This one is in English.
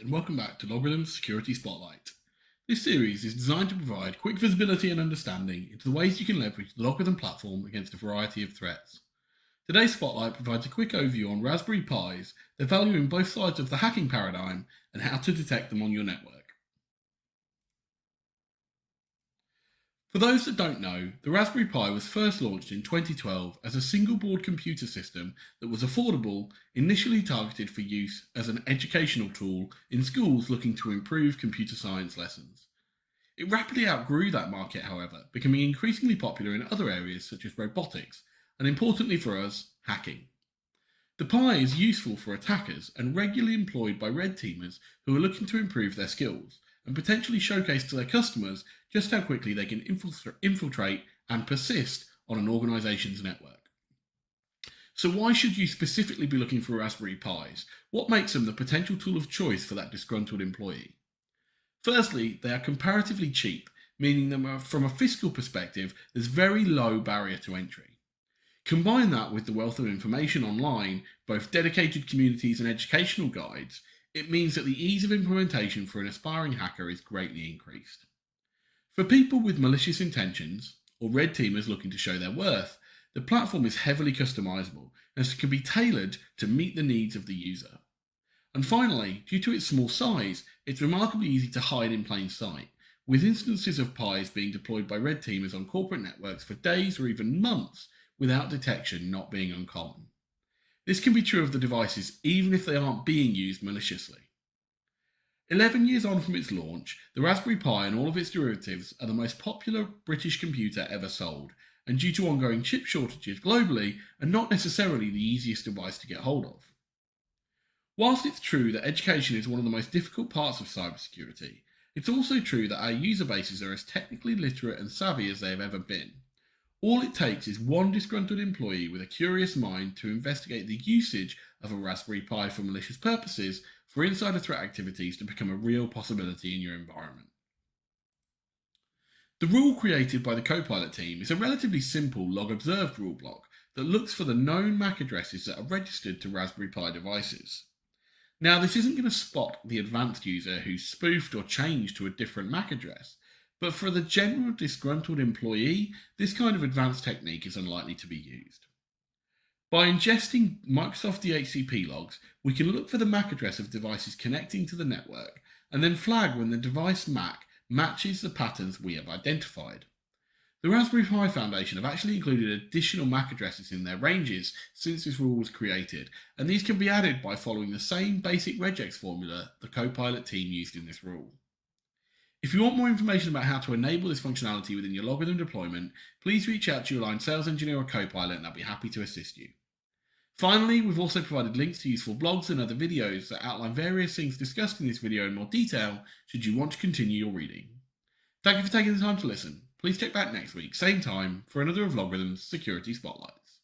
and welcome back to LogRhythm Security Spotlight. This series is designed to provide quick visibility and understanding into the ways you can leverage the LogRhythm platform against a variety of threats. Today's Spotlight provides a quick overview on Raspberry Pis, their value in both sides of the hacking paradigm, and how to detect them on your network. For those that don't know, the Raspberry Pi was first launched in 2012 as a single-board computer system that was affordable, initially targeted for use as an educational tool in schools looking to improve computer science lessons. It rapidly outgrew that market, however, becoming increasingly popular in other areas such as robotics, and importantly for us, hacking. The Pi is useful for attackers and regularly employed by red teamers who are looking to improve their skills, and potentially showcase to their customers just how quickly they can infiltrate and persist on an organization's network. So why should you specifically be looking for Raspberry Pis? What makes them the potential tool of choice for that disgruntled employee? Firstly, they are comparatively cheap, meaning that from a fiscal perspective, there's very low barrier to entry. Combine that with the wealth of information online, both dedicated communities and educational guides, it means that the ease of implementation for an aspiring hacker is greatly increased. For people with malicious intentions, or red teamers looking to show their worth, the platform is heavily customizable and can be tailored to meet the needs of the user. And finally, due to its small size, it's remarkably easy to hide in plain sight, with instances of Pis being deployed by red teamers on corporate networks for days or even months without detection not being uncommon. This can be true of the devices even if they aren't being used maliciously. 11 years on from its launch, the Raspberry Pi and all of its derivatives are the most popular British computer ever sold, and due to ongoing chip shortages globally, are not necessarily the easiest device to get hold of. Whilst it's true that education is one of the most difficult parts of cybersecurity, it's also true that our user bases are as technically literate and savvy as they have ever been. All it takes is one disgruntled employee with a curious mind to investigate the usage of a Raspberry Pi for malicious purposes for insider threat activities to become a real possibility in your environment. The rule created by the Copilot team is a relatively simple log-observed rule block that looks for the known MAC addresses that are registered to Raspberry Pi devices. Now, this isn't going to spot the advanced user who's spoofed or changed to a different MAC address, but for the general disgruntled employee, this kind of advanced technique is unlikely to be used. By ingesting Microsoft DHCP logs, we can look for the MAC address of devices connecting to the network, and then flag when the device MAC matches the patterns we have identified. The Raspberry Pi Foundation have actually included additional MAC addresses in their ranges since this rule was created, and these can be added by following the same basic regex formula the Copilot team used in this rule. If you want more information about how to enable this functionality within your LogRhythm deployment, please reach out to your aligned sales engineer or Copilot and they'll be happy to assist you. Finally, we've also provided links to useful blogs and other videos that outline various things discussed in this video in more detail should you want to continue your reading. Thank you for taking the time to listen. Please check back next week, same time, for another of LogRhythm's Security Spotlights.